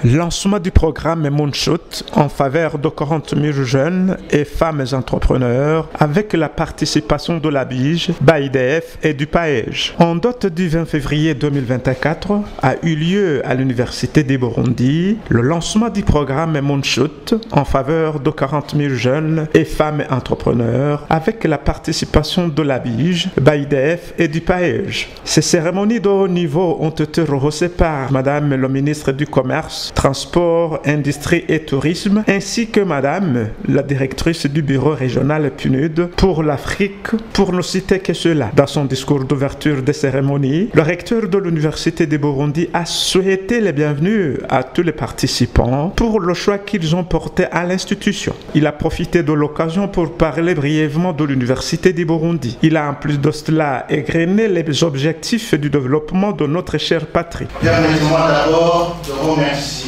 Lancement du programme Moonshot en faveur de 40 000 jeunes et femmes entrepreneurs avec la participation de la BIGE, BAIDF et du PAEJ. En date du 20 février 2024 a eu lieu à l'Université du Burundi le lancement du programme Moonshot en faveur de 40 000 jeunes et femmes entrepreneurs avec la participation de la BIGE, BAIDF et du PAEJ. Ces cérémonies de haut niveau ont été rehaussées par Madame le ministre du Commerce, Transport, Industrie et Tourisme, ainsi que Madame la directrice du bureau régional PNUD pour l'Afrique, pour ne citer que cela. Dans son discours d'ouverture des cérémonies, le recteur de l'Université du Burundi a souhaité les bienvenus à tous les participants pour le choix qu'ils ont porté à l'institution. Il a profité de l'occasion pour parler brièvement de l'Université du Burundi. Il a en plus de cela égrené les objectifs du développement de notre chère patrie. Permettez-moi d'abord de remercier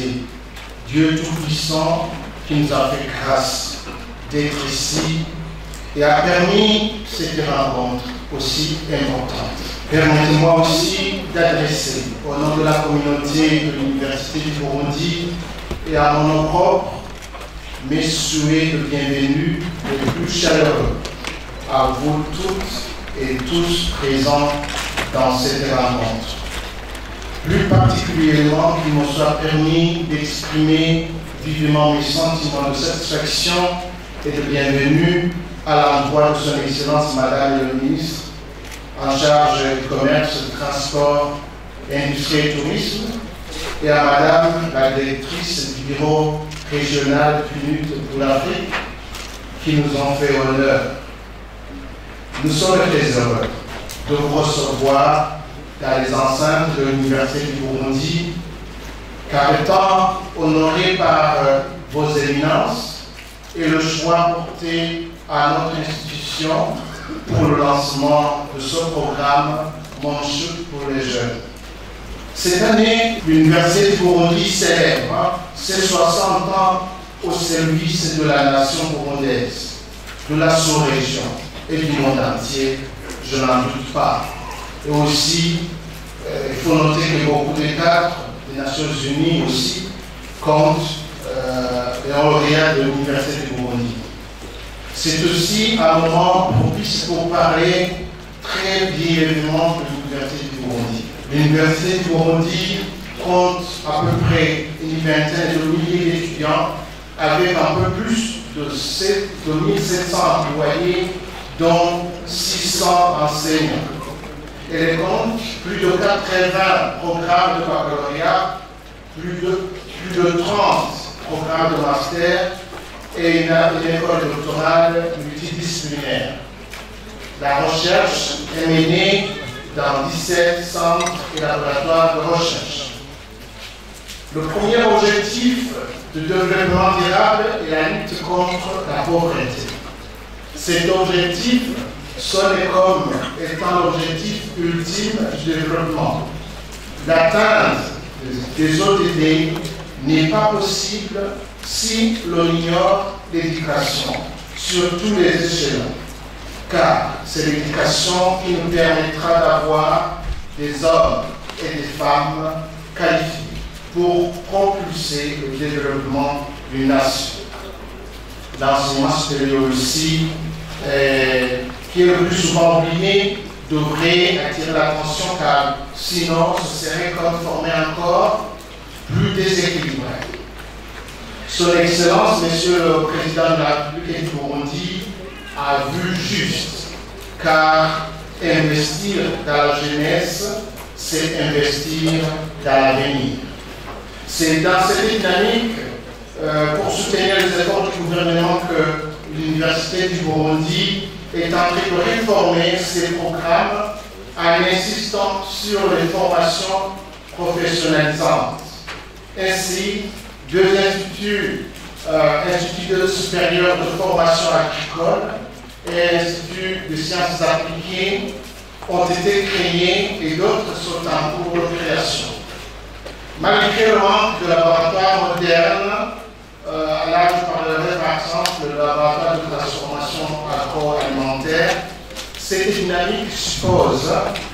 Dieu Tout-Puissant qui nous a fait grâce d'être ici et a permis cette rencontre aussi importante. Permettez-moi aussi d'adresser au nom de la communauté de l'Université du Burundi et à mon nom propre mes souhaits de bienvenue les plus chaleureux à vous toutes et tous présents dans cette rencontre. Plus particulièrement qu'il me soit permis d'exprimer vivement mes sentiments de satisfaction et de bienvenue à l'endroit de son Excellence Madame le ministre en charge du commerce, du transport, industrie et tourisme, et à Madame la directrice du bureau régional PNUD pour l'Afrique qui nous ont fait honneur. Nous sommes très heureux de vous recevoir dans les enceintes de l'Université du Burundi, car étant honoré par vos éminences et le choix porté à notre institution pour le lancement de ce programme Moonshot pour les jeunes. Cette année, l'Université du Burundi célèbre ses 60 ans au service de la nation burundaise, de la sous-région et du monde entier, je n'en doute pas. Et aussi, il faut noter que beaucoup de cadres des Nations Unies aussi comptent les lauréats de l'Université du Burundi. C'est aussi un moment propice pour parler très brièvement de l'Université du Burundi. L'Université du Burundi compte à peu près une vingtaine de milliers d'étudiants avec un peu plus de 1700 employés, dont 600 enseignants. Elle compte plus de 80 programmes de baccalauréat, plus de 30 programmes de master et une école doctorale multidisciplinaire. La recherche est menée dans 17 centres et laboratoires de recherche. Le premier objectif de développement durable est la lutte contre la pauvreté. Cet objectif sonne comme étant l'objectif ultime du développement. L'atteinte des ODD n'est pas possible si l'on ignore l'éducation sur tous les échelons, car c'est l'éducation qui nous permettra d'avoir des hommes et des femmes qualifiés pour propulser le développement d'une nation. L'enseignement supérieur aussi, qui est le plus souvent oublié, devrait attirer l'attention, car sinon ce serait comme former un corps plus déséquilibré. Son Excellence, Monsieur le Président de la République du Burundi, a vu juste, car investir dans la jeunesse, c'est investir dans l'avenir. C'est dans cette dynamique, pour soutenir les efforts du gouvernement, que l'Université du Burundi est en train de réformer ses programmes en insistant sur les formations professionnalisantes. Ainsi, deux instituts, Institut supérieur de formation agricole et Institut de sciences appliquées, ont été créés et d'autres sont en cours de création. Malgré le manque de laboratoires modernes, là je parlerai par exemple du laboratoire de transformation agroalimentaire, cette dynamique suppose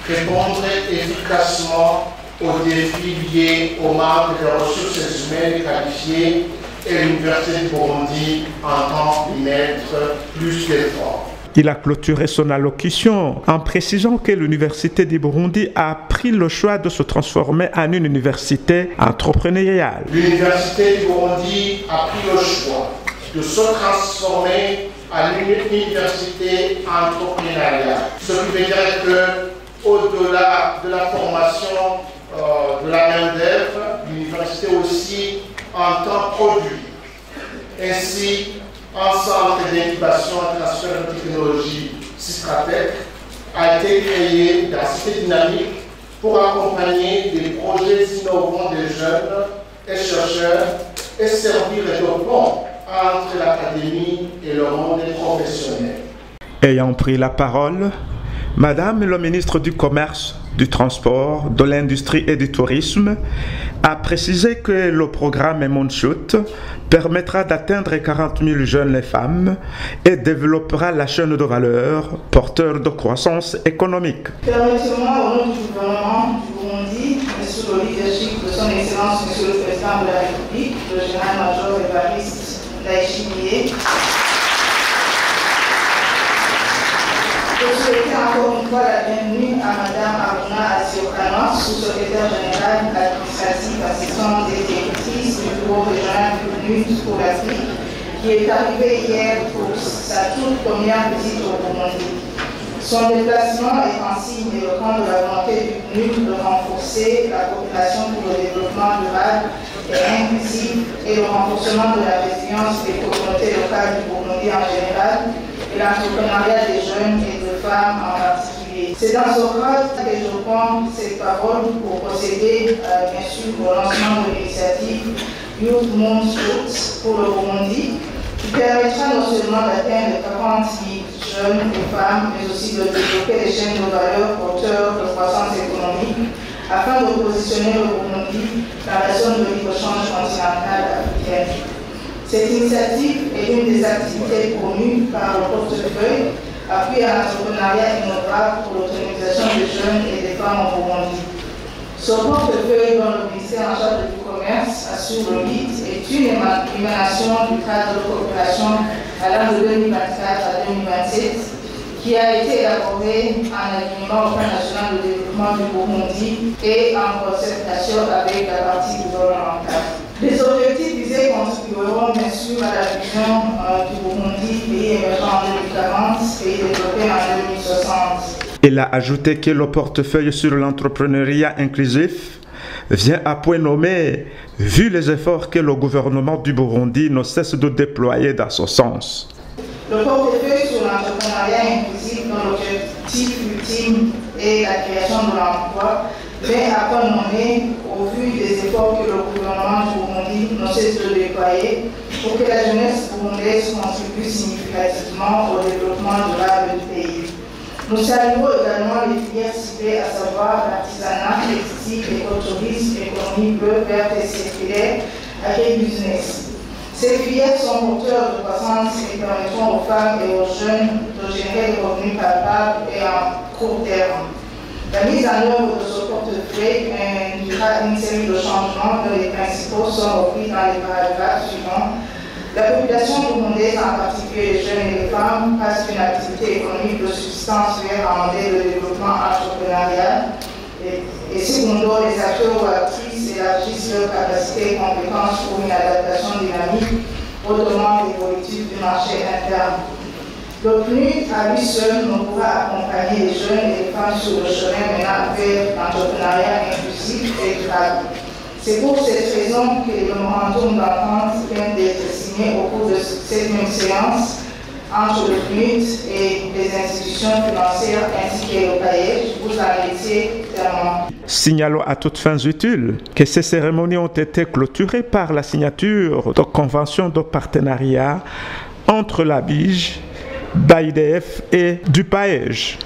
répondre efficacement aux défis liés au manque de ressources humaines qualifiées et l'Université du Burundi entend y mettre plus d'efforts. Il a clôturé son allocution en précisant que l'Université du Burundi a pris le choix de se transformer en une université entrepreneuriale. L'Université du Burundi a pris le choix de se transformer en une université entrepreneuriale. Ce qui veut dire qu'au-delà de la formation de la main-d'œuvre, l'université aussi entend produire. Ainsi, un centre d'incubation et transfert de technologie Cistratec a été créé dans cette dynamique pour accompagner des projets innovants des jeunes et chercheurs et servir de pont entre l'académie et le monde professionnel. Ayant pris la parole, Madame le ministre du Commerce, du Transport, de l'Industrie et du Tourisme a précisé que le programme Moonshot permettra d'atteindre 40 000 jeunes et femmes et développera la chaîne de valeur porteur de croissance économique. Permettez-moi, au nom du gouvernement du Burundi, et sous le leadership de son Excellence, Monsieur le Président de la République, le général-major Évariste Ndayishimiye, je souhaite encore une fois la bienvenue à Mme Aruna Asiokana, sous-secrétaire générale administrative assistante et directrice du bureau régional du PNUD pour l'Afrique, qui est arrivée hier pour sa toute première visite au Burundi. Son déplacement est un signe éloquent de la volonté du PNUD de renforcer la coopération pour le développement durable et inclusif et le renforcement de la résilience des communautés locales du Burundi en général et l'entrepreneuriat des jeunes et des femmes en particulier. C'est dans ce cadre que je prends cette parole pour procéder, bien sûr, au lancement de l'initiative Youth Moonshot pour le Burundi, qui permettra non seulement d'atteindre 40 000 jeunes et femmes, mais aussi de développer des chaînes de valeur porteurs de croissance économique, afin de positionner le Burundi dans la zone de libre-échange continentale africaine. Cette initiative est une des activités promues par le portefeuille appui à l'entrepreneuriat innovable pour l'autonomisation des jeunes et des femmes au Burundi. Ce portefeuille, dont le ministère en charge du commerce assure le lead, est une émanation du cadre de coopération allant de 2024 à 2027 qui a été élaboré en alignement au plan national de développement du Burundi et en concertation avec la partie gouvernementale. Les objectifs visés contribueront bien sûr à la vision du Burundi, pays émergent en 2040, pays développé en 2060. Il a ajouté que le portefeuille sur l'entrepreneuriat inclusif vient à point nommé, vu les efforts que le gouvernement du Burundi ne cesse de déployer dans ce sens. Le portefeuille sur l'entrepreneuriat inclusif, dont l'objectif ultime est la création de l'emploi, vient à point nommé au vu des efforts que le gouvernement du Burundi ne cesse de déployer pour que la jeunesse burundaise contribue significativement au développement durable du pays. Nous saluons également les filières ciblées, à savoir l'artisanat, textile, écotourisme, économie bleue, verte et circulaire, agribusiness. Ces filières sont porteurs de croissance et permettront aux femmes et aux jeunes de générer des revenus palpables et en court terme. La mise en œuvre de ce portefeuille induira une série de changements dont les principaux sont repris dans les paragraphes suivants. La population burundaise, en particulier les jeunes et les femmes, passe d'une activité économique de subsistance vers un modèle de développement entrepreneurial et secondo, les acteurs ou actrices élargissent leurs capacités et compétences pour une adaptation dynamique aux demandes évolutives du marché interne. Le PNUD, à lui seul, ne pourra accompagner les jeunes et les femmes sur le chemin menant vers l'entrepreneuriat inclusif et durable. C'est pour cette raison que le memorandum d'entente vient d'être signé au cours de cette même séance entre le PNUD et les institutions financières ainsi que le PAEJ. Vous en étiez tellement. Signalons à toutes fins utiles que ces cérémonies ont été clôturées par la signature de conventions de partenariat entre la BIJ, BAIDF et du PAEJ.